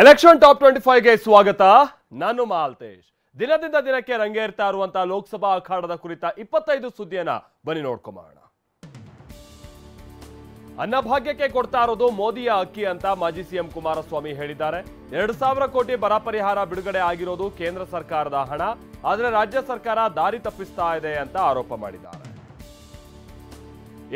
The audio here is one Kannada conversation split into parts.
ಎಲೆಕ್ಷನ್ ಟಾಪ್ 25 ಗೆ ಸ್ವಾಗತ. ನಾನು ಮಾಲ್ತೇಶ್. ದಿನದಿಂದ ದಿನಕ್ಕೆ ರಂಗೇರ್ತಾ ಇರುವಂತಹ ಲೋಕಸಭಾ ಅಖಾಡದ ಕುರಿತ 25 ಸುದ್ದಿಯನ್ನ ಬನ್ನಿ ನೋಡ್ಕೊಂಬೋಣ. ಅನ್ನಭಾಗ್ಯಕ್ಕೆ ಕೊಡ್ತಾ ಇರೋದು ಮೋದಿಯ ಅಕ್ಕಿ ಅಂತ ಮಾಜಿ ಸಿಎಂ ಕುಮಾರಸ್ವಾಮಿ ಹೇಳಿದ್ದಾರೆ. 2,000 ಕೋಟಿ ಬರ ಪರಿಹಾರ ಬಿಡುಗಡೆ ಆಗಿರೋದು ಕೇಂದ್ರ ಸರ್ಕಾರದ ಹಣ, ಆದರೆ ರಾಜ್ಯ ಸರ್ಕಾರ ದಾರಿ ತಪ್ಪಿಸ್ತಾ ಇದೆ ಅಂತ ಆರೋಪ ಮಾಡಿದ್ದಾರೆ.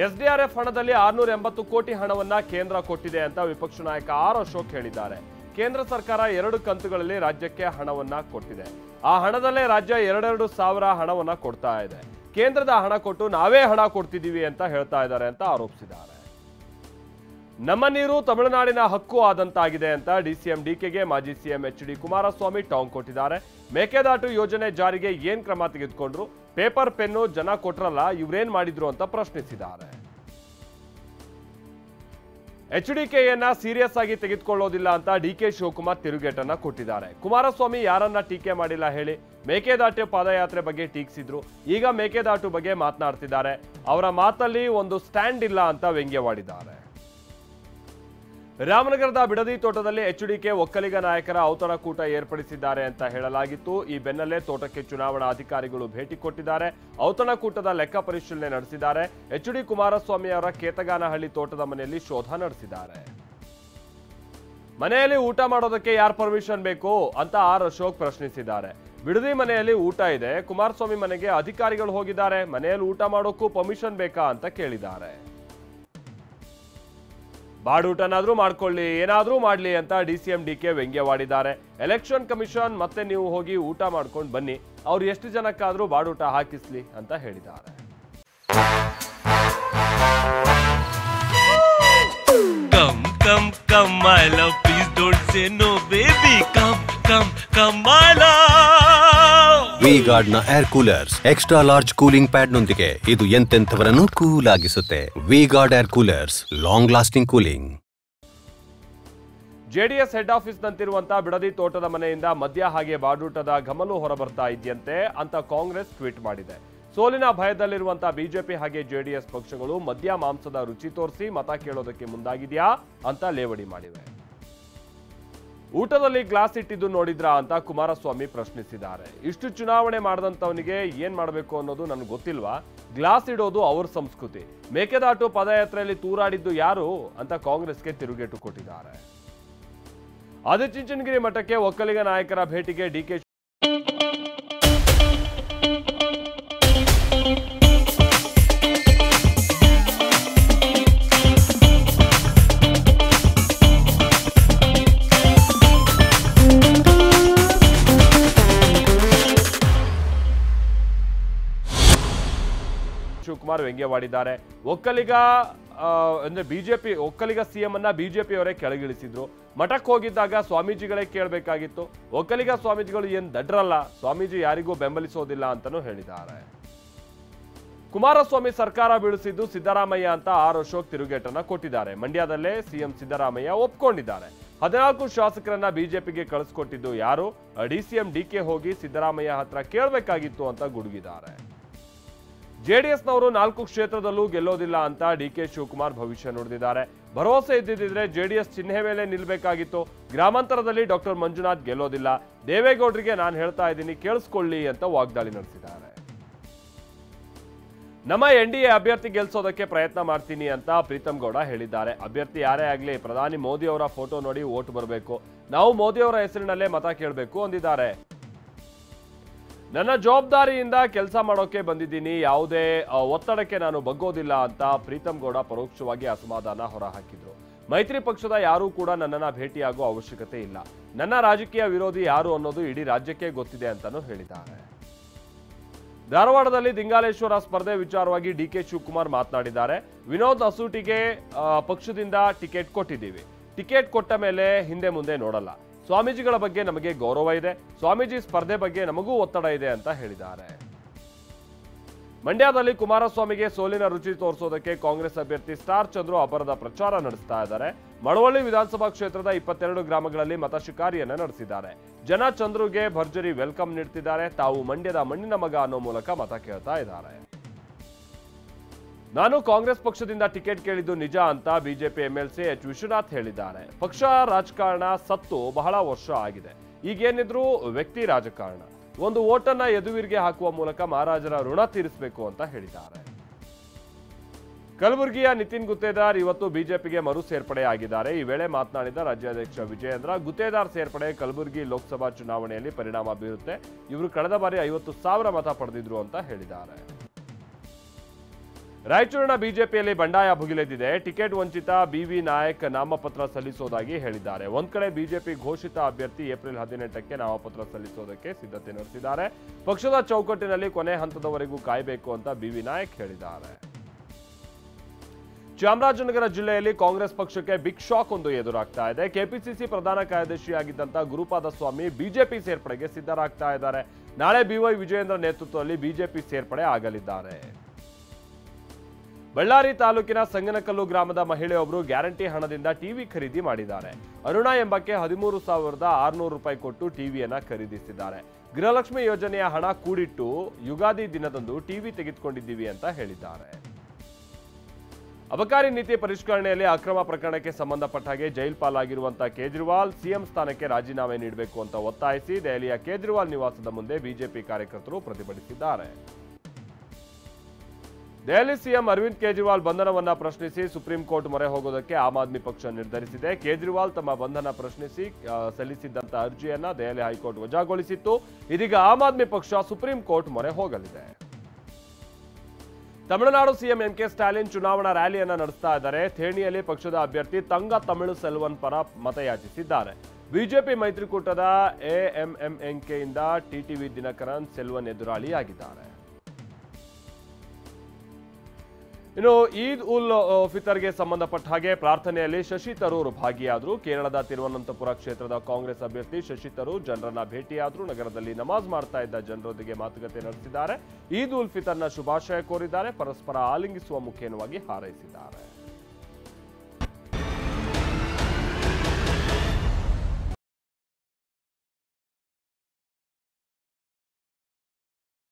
ಎಸ್ಡಿಆರ್ಎಫ್ ಹಣದಲ್ಲಿ 680 ಕೋಟಿ ಹಣವನ್ನ ಕೇಂದ್ರ ಕೊಟ್ಟಿದೆ ಅಂತ ವಿಪಕ್ಷ ನಾಯಕ ಆರ್ ಅಶೋಕ್ ಹೇಳಿದ್ದಾರೆ. ಕೇಂದ್ರ ಸರ್ಕಾರ 2 ಕಂತುಗಳಲ್ಲಿ ರಾಜ್ಯಕ್ಕೆ ಹಣವನ್ನ ಕೊಟ್ಟಿದೆ. ಆ ಹಣದಲ್ಲೇ ರಾಜ್ಯ 2,000 ಹಣವನ್ನ ಕೊಡ್ತಾ ಇದೆ. ಕೇಂದ್ರದ ಹಣ ಕೊಟ್ಟು ನಾವೇ ಹಣ ಕೊಡ್ತಿದ್ದೀವಿ ಅಂತ ಹೇಳ್ತಾ ಇದ್ದಾರೆ ಅಂತ ಆರೋಪಿಸಿದ್ದಾರೆ. ನಮ್ಮ ನೀರು ತಮಿಳುನಾಡಿನ ಹಕ್ಕು ಆದಂತಾಗಿದೆ ಅಂತ ಡಿಸಿಎಂ ಡಿಕೆಗೆ ಮಾಜಿ ಸಿಎಂ ಎಚ್.ಡಿ. ಕುಮಾರಸ್ವಾಮಿ ಟಾಂಗ್ ಕೊಟ್ಟಿದ್ದಾರೆ. ಮೇಕೆದಾಟು ಯೋಜನೆ ಜಾರಿಗೆ ಏನ್ ಕ್ರಮ ತೆಗೆದುಕೊಂಡ್ರು? ಪೇಪರ್ ಪೆನ್ನು ಜನ ಕೊಟ್ರಲ್ಲ, ಇವ್ರೇನ್ ಮಾಡಿದ್ರು ಅಂತ ಪ್ರಶ್ನಿಸಿದ್ದಾರೆ. ಎಚ್ಡಿಕೆಯನ್ನ ಸೀರಿಯಸ್ ಆಗಿ ತೆಗೆದುಕೊಳ್ಳೋದಿಲ್ಲ ಅಂತ ಡಿಕೆ ಶಿವಕುಮಾರ್ ತಿರುಗೇಟನ್ನ ಕೊಟ್ಟಿದ್ದಾರೆ. ಕುಮಾರಸ್ವಾಮಿ ಯಾರನ್ನ ಟೀಕೆ ಮಾಡಿಲ್ಲ ಹೇಳಿ, ಮೇಕೆದಾಟು ಪಾದಯಾತ್ರೆ ಬಗ್ಗೆ ಟೀಕಿಸಿದ್ರು, ಈಗ ಮೇಕೆದಾಟು ಬಗ್ಗೆ ಮಾತನಾಡ್ತಿದ್ದಾರೆ. ಅವರ ಮಾತಲ್ಲಿ ಒಂದು ಸ್ಟ್ಯಾಂಡ್ ಇಲ್ಲ ಅಂತ ವ್ಯಂಗ್ಯವಾಡಿದ್ದಾರೆ. ರಾಮನಗರದ ಬಿಡದಿ ತೋಟದಲ್ಲಿ ಎಚ್ಡಿಕೆ ಒಕ್ಕಲಿಗ ನಾಯಕರ ಔತಣಕೂಟ ಏರ್ಪಡಿಸಿದ್ದಾರೆ ಅಂತ ಹೇಳಲಾಗಿತ್ತು. ಈ ಬೆನ್ನಲ್ಲೇ ತೋಟಕ್ಕೆ ಚುನಾವಣಾ ಅಧಿಕಾರಿಗಳು ಭೇಟಿ ಕೊಟ್ಟಿದ್ದಾರೆ. ಔತಣಕೂಟದ ಲೆಕ್ಕ ಪರಿಶೀಲನೆ ನಡೆಸಿದ್ದಾರೆ. ಎಚ್.ಡಿ. ಕುಮಾರಸ್ವಾಮಿ ಅವರ ಕೇತಗಾನಹಳ್ಳಿ ತೋಟದ ಮನೆಯಲ್ಲಿ ಶೋಧ ನಡೆಸಿದ್ದಾರೆ. ಮನೆಯಲ್ಲಿ ಊಟ ಮಾಡೋದಕ್ಕೆ ಯಾರು ಪರ್ಮಿಷನ್ ಬೇಕು ಅಂತ ಆರ್ ಅಶೋಕ್ ಪ್ರಶ್ನಿಸಿದ್ದಾರೆ. ಬಿಡದಿ ಮನೆಯಲ್ಲಿ ಊಟ ಇದೆ, ಕುಮಾರಸ್ವಾಮಿ ಮನೆಗೆ ಅಧಿಕಾರಿಗಳು ಹೋಗಿದ್ದಾರೆ, ಮನೆಯಲ್ಲಿ ಊಟ ಮಾಡೋಕ್ಕೂ ಪರ್ಮಿಷನ್ ಬೇಕಾ ಅಂತ ಕೇಳಿದ್ದಾರೆ. ಬಾಡೂಟನಾದ್ರೂ ಮಾಡ್ಕೊಳ್ಳಿ, ಏನಾದ್ರೂ ಮಾಡ್ಲಿ ಅಂತ ಡಿಸಿಎಂ ಡಿಕೆ ವ್ಯಂಗ್ಯವಾಡಿದ್ದಾರೆ. ಎಲೆಕ್ಷನ್ ಕಮಿಷನ್ ಮತ್ತೆ ನೀವು ಹೋಗಿ ಊಟ ಮಾಡ್ಕೊಂಡು ಬನ್ನಿ, ಅವ್ರು ಎಷ್ಟು ಜನಕ್ಕಾದ್ರೂ ಬಾಡೂಟ ಹಾಕಿಸ್ಲಿ ಅಂತ ಹೇಳಿದ್ದಾರೆ. Come, come, come, my love, please don't say no, baby. Come, come, come, my love. V-Guard ನ air coolers extra large cooling pad ನೊಂದಿಗೆ ಇದು ಎಂತೆಂಥವರನ್ನು ಕೂಲ್ ಆಗಿಸುತ್ತೆ. V-Guard air coolers, long lasting cooling. JDS head office ನಂತಿರುವಂತಹ ಬಿಡದಿ ತೋಟದ ಮನೆಯಿಂದ ಮದ್ಯ ಹಾಗೆ ಬಾಡೂಟದ ಘಮಲು ಹೊರಬರ್ತಾ ಇದೆಯಂತೆ ಅಂತ ಕಾಂಗ್ರೆಸ್ ಟ್ವೀಟ್ ಮಾಡಿದೆ. ಸೋಲಿನ ಭಯದಲ್ಲಿರುವಂತಹ ಬಿಜೆಪಿ ಹಾಗೆ ಜೆಡಿಎಸ್ ಪಕ್ಷಗಳು ಮದ್ಯ ಮಾಂಸದ ರುಚಿ ತೋರಿಸಿ ಮತ ಕೇಳೋದಕ್ಕೆ ಮುಂದಾಗಿದೆಯಾ ಅಂತ ಲೇವಡಿ ಮಾಡಿವೆ. ಊಟದಲ್ಲಿ ಗ್ಲಾಸ್ ಇಟ್ಟಿದ್ದು ನೋಡಿದ್ರಾ ಅಂತ ಕುಮಾರಸ್ವಾಮಿ ಪ್ರಶ್ನಿಸಿದ್ದಾರೆ. ಇಷ್ಟು ಚುನಾವಣೆ ಮಾಡದಂತವನಿಗೆ ಏನ್ ಮಾಡಬೇಕು ಅನ್ನೋದು ನನಗೆ ಗೊತ್ತಿಲ್ವಾ? ಗ್ಲಾಸ್ ಇಡೋದು ಅವ್ರ ಸಂಸ್ಕೃತಿ. ಮೇಕೆದಾಟು ಪಾದಯಾತ್ರೆಯಲ್ಲಿ ತೂರಾಡಿದ್ದು ಯಾರು ಅಂತ ಕಾಂಗ್ರೆಸ್ಗೆ ತಿರುಗೇಟು ಕೊಟ್ಟಿದ್ದಾರೆ. ಆದಿಚುಂಚನಗಿರಿ ಮಠಕ್ಕೆ ಒಕ್ಕಲಿಗ ನಾಯಕರ ಭೇಟಿಗೆ ಡಿಕೆ ಶಿವಕುಮಾರ್ ವ್ಯಂಗ್ಯವಾಡಿದ್ದಾರೆ. ಒಕ್ಕಲಿಗ ಅಂದ್ರೆ ಬಿಜೆಪಿ ಒಕ್ಕಲಿಗ ಸಿಎಂ ಅನ್ನ ಬಿಜೆಪಿ ಅವರೇ ಕೆಳಗಿಳಿಸಿದ್ರು. ಮಠಕ್ಕೆ ಹೋಗಿದ್ದಾಗ ಸ್ವಾಮೀಜಿಗಳೇ ಕೇಳಬೇಕಾಗಿತ್ತು. ಒಕ್ಕಲಿಗ ಸ್ವಾಮೀಜಿಗಳು ಏನ್ ದಡ್ರಲ್ಲ, ಸ್ವಾಮೀಜಿ ಯಾರಿಗೂ ಬೆಂಬಲಿಸೋದಿಲ್ಲ ಅಂತಾನೂ ಹೇಳಿದ್ದಾರೆ. ಕುಮಾರಸ್ವಾಮಿ ಸರ್ಕಾರ ಬೀಳಿಸಿದ್ದು ಸಿದ್ದರಾಮಯ್ಯ ಅಂತ ಆರ್ ಅಶೋಕ್ ತಿರುಗೇಟನ್ನ ಕೊಟ್ಟಿದ್ದಾರೆ. ಮಂಡ್ಯದಲ್ಲೇ ಸಿಎಂ ಸಿದ್ದರಾಮಯ್ಯ ಒಪ್ಕೊಂಡಿದ್ದಾರೆ. 14 ಶಾಸಕರನ್ನ ಬಿಜೆಪಿಗೆ ಕಳಿಸ್ಕೊಟ್ಟಿದ್ದು ಯಾರು? ಡಿಸಿಎಂ ಡಿಕೆ ಹೋಗಿ ಸಿದ್ದರಾಮಯ್ಯ ಹತ್ರ ಕೇಳಬೇಕಾಗಿತ್ತು ಅಂತ ಗುಡುಗಿದ್ದಾರೆ. ಜೆಡಿಎಸ್ನವರು 4 ಕ್ಷೇತ್ರದಲ್ಲೂ ಗೆಲ್ಲೋದಿಲ್ಲ ಅಂತ ಡಿಕೆ ಶಿವಕುಮಾರ್ ಭವಿಷ್ಯ ನುಡಿದಿದ್ದಾರೆ. ಭರವಸೆ ಇದ್ದಿದ್ರೆ ಜೆಡಿಎಸ್ ಚಿಹ್ನೆ ಮೇಲೆ ನಿಲ್ಬೇಕಾಗಿತ್ತು. ಗ್ರಾಮಾಂತರದಲ್ಲಿ ಡಾಕ್ಟರ್ ಮಂಜುನಾಥ್ ಗೆಲ್ಲೋದಿಲ್ಲ. ದೇವೇಗೌಡರಿಗೆ ನಾನು ಹೇಳ್ತಾ ಇದ್ದೀನಿ, ಕೇಳಿಸ್ಕೊಳ್ಳಿ ಅಂತ ವಾಗ್ದಾಳಿ ನಡೆಸಿದ್ದಾರೆ. ನಮ್ಮ ಎನ್ಡಿಎ ಅಭ್ಯರ್ಥಿ ಗೆಲ್ಸೋದಕ್ಕೆ ಪ್ರಯತ್ನ ಮಾಡ್ತೀನಿ ಅಂತ ಪ್ರೀತಮ್ ಗೌಡ ಹೇಳಿದ್ದಾರೆ. ಅಭ್ಯರ್ಥಿ ಯಾರೇ ಆಗಲಿ ಪ್ರಧಾನಿ ಮೋದಿ ಅವರ ಫೋಟೋ ನೋಡಿ ವೋಟ್ ಬರಬೇಕು, ನಾವು ಮೋದಿ ಅವರ ಹೆಸರಿನಲ್ಲೇ ಮತ ಕೇಳಬೇಕು ಅಂದಿದ್ದಾರೆ. ನನ್ನ ಜವಾಬ್ದಾರಿಯಿಂದ ಕೆಲಸ ಮಾಡೋಕೆ ಬಂದಿದ್ದೀನಿ, ಯಾವುದೇ ಒತ್ತಡಕ್ಕೆ ನಾನು ಬಗ್ಗೋದಿಲ್ಲ ಅಂತ ಪ್ರೀತಮ್ ಗೌಡ ಪರೋಕ್ಷವಾಗಿ ಅಸಮಾಧಾನ ಹೊರಹಾಕಿದ್ರು. ಮೈತ್ರಿ ಪಕ್ಷದ ಯಾರೂ ಕೂಡ ನನ್ನನ್ನ ಭೇಟಿಯಾಗುವ ಅವಶ್ಯಕತೆ ಇಲ್ಲ, ನನ್ನ ರಾಜಕೀಯ ವಿರೋಧಿ ಯಾರು ಅನ್ನೋದು ಇಡೀ ರಾಜ್ಯಕ್ಕೆ ಗೊತ್ತಿದೆ ಅಂತಾನೂ ಹೇಳಿದ್ದಾರೆ. ಧಾರವಾಡದಲ್ಲಿ ದಿಂಗಾಲೇಶ್ವರ ಸ್ಪರ್ಧೆ ವಿಚಾರವಾಗಿ ಡಿಕೆ ಶಿವಕುಮಾರ್ ಮಾತನಾಡಿದ್ದಾರೆ. ವಿನೋದ್ ಅಸೂಟಿಗೆ ಪಕ್ಷದಿಂದ ಟಿಕೆಟ್ ಕೊಟ್ಟಿದ್ದೀವಿ, ಟಿಕೆಟ್ ಕೊಟ್ಟ ಮೇಲೆ ಹಿಂದೆ ಮುಂದೆ ನೋಡಲ್ಲ. ಸ್ವಾಮೀಜಿಗಳ ಬಗ್ಗೆ ನಮಗೆ ಗೌರವ ಇದೆ, ಸ್ವಾಮೀಜಿ ಸ್ಪರ್ಧೆ ಬಗ್ಗೆ ನಮಗೂ ಒತ್ತಡ ಇದೆ ಅಂತ ಹೇಳಿದ್ದಾರೆ. ಮಂಡ್ಯದಲ್ಲಿ ಕುಮಾರಸ್ವಾಮಿಗೆ ಸೋಲಿನ ರುಚಿ ತೋರಿಸೋದಕ್ಕೆ ಕಾಂಗ್ರೆಸ್ ಅಭ್ಯರ್ಥಿ ಸ್ಟಾರ್ ಚಂದ್ರು ಅಪರದ ಪ್ರಚಾರ ನಡೆಸ್ತಾ ಇದ್ದಾರೆ. ಮಳವಳ್ಳಿ ವಿಧಾನಸಭಾ ಕ್ಷೇತ್ರದ 22 ಗ್ರಾಮಗಳಲ್ಲಿ ಮತ ಶಿಕಾರಿಯನ್ನ ನಡೆಸಿದ್ದಾರೆ. ಜನ ಚಂದ್ರುಗೆ ಭರ್ಜರಿ ವೆಲ್ಕಮ್ ನೀಡ್ತಿದ್ದಾರೆ. ತಾವು ಮಂಡ್ಯದ ಮಣ್ಣಿನ ಮಗ ಅನ್ನೋ ಮೂಲಕ ಮತ ಕೇಳ್ತಾ ಇದ್ದಾರೆ. ನಾನು ಕಾಂಗ್ರೆಸ್ ಪಕ್ಷದಿಂದ ಟಿಕೆಟ್ ಕೇಳಿದ್ದು ನಿಜ ಅಂತ ಬಿಜೆಪಿ ಎಂಎಲ್ಸಿ ಎಚ್ ವಿಶ್ವನಾಥ್ ಹೇಳಿದ್ದಾರೆ. ಪಕ್ಷ ರಾಜಕಾರಣ ಸತ್ತು ಬಹಳ ವರ್ಷ ಆಗಿದೆ. ಈಗೇನಿದ್ರು ವ್ಯಕ್ತಿ ರಾಜಕಾರಣ. ಒಂದು ಓಟನ್ನ ಯದುವೀರ್ಗೆ ಹಾಕುವ ಮೂಲಕ ಮಹಾರಾಜರ ಋಣ ತೀರಿಸಬೇಕು ಅಂತ ಹೇಳಿದ್ದಾರೆ. ಕಲಬುರಗಿಯ ನಿತಿನ್ ಗುತ್ತೇದಾರ್ ಇವತ್ತು ಬಿಜೆಪಿಗೆ ಮರು ಸೇರ್ಪಡೆಯಾಗಿದ್ದಾರೆ. ಈ ವೇಳೆ ಮಾತನಾಡಿದ ರಾಜ್ಯಾಧ್ಯಕ್ಷ ವಿಜಯೇಂದ್ರ, ಗುತ್ತೇದಾರ್ ಸೇರ್ಪಡೆ ಕಲಬುರಗಿ ಲೋಕಸಭಾ ಚುನಾವಣೆಯಲ್ಲಿ ಪರಿಣಾಮ ಬೀರುತ್ತೆ. ಇವರು ಕಳೆದ ಬಾರಿ 50,000 ಮತ ಪಡೆದಿದ್ರು ಅಂತ ಹೇಳಿದ್ದಾರೆ. ರಾಯಚೂರಿನ ಬಿಜೆಪಿಯಲ್ಲಿ ಬಂಡಾಯ ಭುಗಿಲೆದ್ದಿದೆ. ಟಿಕೆಟ್ ವಂಚಿತ ಬಿವಿ ನಾಯಕ್ ನಾಮಪತ್ರ ಸಲ್ಲಿಸೋದಾಗಿ ಹೇಳಿದ್ದಾರೆ. ಒಂದ್ ಕಡೆ ಬಿಜೆಪಿ ಘೋಷಿತ ಅಭ್ಯರ್ಥಿ ಏಪ್ರಿಲ್ 18ಕ್ಕೆ ನಾಮಪತ್ರ ಸಲ್ಲಿಸೋದಕ್ಕೆ ಸಿದ್ಧತೆ ನಡೆಸಿದ್ದಾರೆ. ಪಕ್ಷದ ಚೌಕಟ್ಟಿನಲ್ಲಿ ಕೊನೆ ಹಂತದವರೆಗೂ ಕಾಯಬೇಕು ಅಂತ ಬಿವಿ ನಾಯಕ್ ಹೇಳಿದ್ದಾರೆ. ಚಾಮರಾಜನಗರ ಜಿಲ್ಲೆಯಲ್ಲಿ ಕಾಂಗ್ರೆಸ್ ಪಕ್ಷಕ್ಕೆ ಬಿಗ್ ಶಾಕ್ ಒಂದು ಎದುರಾಗ್ತಾ ಇದೆ. ಕೆಪಿಸಿಸಿ ಪ್ರಧಾನ ಕಾರ್ಯದರ್ಶಿಯಾಗಿದ್ದಂತ ಗುರುಪಾದಸ್ವಾಮಿ ಬಿಜೆಪಿ ಸೇರ್ಪಡೆಗೆ ಸಿದ್ಧರಾಗ್ತಾ ಇದ್ದಾರೆ. ನಾಳೆ ಬಿವೈ ವಿಜಯೇಂದ್ರ ನೇತೃತ್ವದಲ್ಲಿ ಬಿಜೆಪಿ ಸೇರ್ಪಡೆ ಆಗಲಿದ್ದಾರೆ. ಬಳ್ಳಾರಿ ತಾಲೂಕಿನ ಸಂಗನಕಲ್ಲು ಗ್ರಾಮದ ಮಹಿಳೆಯೊಬ್ಬರು ಗ್ಯಾರಂಟಿ ಹಣದಿಂದ ಟಿವಿ ಖರೀದಿ ಮಾಡಿದ್ದಾರೆ. ಅರುಣಾ ಎಂಬಕ್ಕೆ 13,600 ರೂಪಾಯಿ ಕೊಟ್ಟು ಟಿವಿಯನ್ನ ಖರೀದಿಸಿದ್ದಾರೆ. ಗೃಹಲಕ್ಷ್ಮಿ ಯೋಜನೆಯ ಹಣ ಕೂಡಿಟ್ಟು ಯುಗಾದಿ ದಿನದಂದು ಟಿವಿ ತೆಗೆದುಕೊಂಡಿದ್ದೀವಿ ಅಂತ ಹೇಳಿದ್ದಾರೆ. ಅಬಕಾರಿ ನೀತಿ ಪರಿಷ್ಕರಣೆಯಲ್ಲಿ ಅಕ್ರಮ ಪ್ರಕರಣಕ್ಕೆ ಸಂಬಂಧಪಟ್ಟ ಹಾಗೆ ಜೈಲ್ ಪಾಲಾಗಿರುವಂತಹ ಕೇಜ್ರಿವಾಲ್ ಸಿಎಂ ಸ್ಥಾನಕ್ಕೆ ರಾಜೀನಾಮೆ ನೀಡಬೇಕು ಅಂತ ಒತ್ತಾಯಿಸಿ ದೆಹಲಿಯ ಕೇಜ್ರಿವಾಲ್ ನಿವಾಸದ ಮುಂದೆ ಬಿಜೆಪಿ ಕಾರ್ಯಕರ್ತರು ಪ್ರತಿಭಟಿಸಿದ್ದಾರೆ. ದೆಹಲಿ ಸಿಎಂ ಅರವಿಂದ್ ಕೇಜ್ರಿವಾಲ್ ಬಂಧನವನ್ನ ಪ್ರಶ್ನಿಸಿ ಸುಪ್ರೀಂ ಕೋರ್ಟ್ ಮೊರೆ ಹೋಗೋದಕ್ಕೆ ಆಮ್ ಆದ್ಮಿ ಪಕ್ಷ ನಿರ್ಧರಿಸಿದೆ. ಕೇಜ್ರಿವಾಲ್ ತಮ್ಮ ಬಂಧನ ಪ್ರಶ್ನಿಸಿ ಸಲ್ಲಿಸಿದ್ದಂತ ಅರ್ಜಿಯನ್ನ ದೆಹಲಿ ಹೈಕೋರ್ಟ್ ವಜಾಗೊಳಿಸಿತ್ತು. ಇದೀಗ ಆಮ್ ಆದ್ಮಿ ಪಕ್ಷ ಸುಪ್ರೀಂ ಕೋರ್ಟ್ ಮೊರೆ ಹೋಗಲಿದೆ. ತಮಿಳುನಾಡು ಸಿಎಂ ಎಂಕೆ ಸ್ಟಾಲಿನ್ ಚುನಾವಣಾ ರ್ಯಾಲಿಯನ್ನ ನಡೆಸ್ತಾ ಇದ್ದಾರೆ. ಥೇಣಿಯಲ್ಲಿ ಪಕ್ಷದ ಅಭ್ಯರ್ಥಿ ತಂಗ ತಮಿಳು ಸೆಲ್ವನ್ ಪರ ಮತಯಾಚಿಸಿದ್ದಾರೆ. ಬಿಜೆಪಿ ಮೈತ್ರಿಕೂಟದ ಎಎಂಎಂಎಂಕೆಯಿಂದ ಟಿಟಿವಿ ದಿನಕರನ್ ಸೆಲ್ವನ್ ಎದುರಾಳಿಯಾಗಿದ್ದಾರೆ. ಇನ್ನು ಈದ್ ಉಲ್ ಫಿತರ್ಗೆ ಸಂಬಂಧಪಟ್ಟ ಹಾಗೆ ಪ್ರಾರ್ಥನೆಯಲ್ಲಿ ಶಶಿ ತರೂರ್ ಭಾಗಿಯಾದರು. ಕೇರಳದ ತಿರುವನಂತಪುರ ಕ್ಷೇತ್ರದ ಕಾಂಗ್ರೆಸ್ ಅಭ್ಯರ್ಥಿ ಶಶಿ ತರೂರ್ ಜನರನ್ನ ಭೇಟಿಯಾದರು. ನಗರದಲ್ಲಿ ನಮಾಜ್ ಮಾಡ್ತಾ ಇದ್ದ ಜನರೊಂದಿಗೆ ಮಾತುಕತೆ ನಡೆಸಿದ್ದಾರೆ. ಈದ್ ಉಲ್ ಫಿತರ್ನ ಶುಭಾಶಯ ಕೋರಿದ್ದಾರೆ. ಪರಸ್ಪರ ಆಲಿಂಗಿಸುವ ಮುಖೇನವಾಗಿ ಹಾರೈಸಿದ್ದಾರೆ.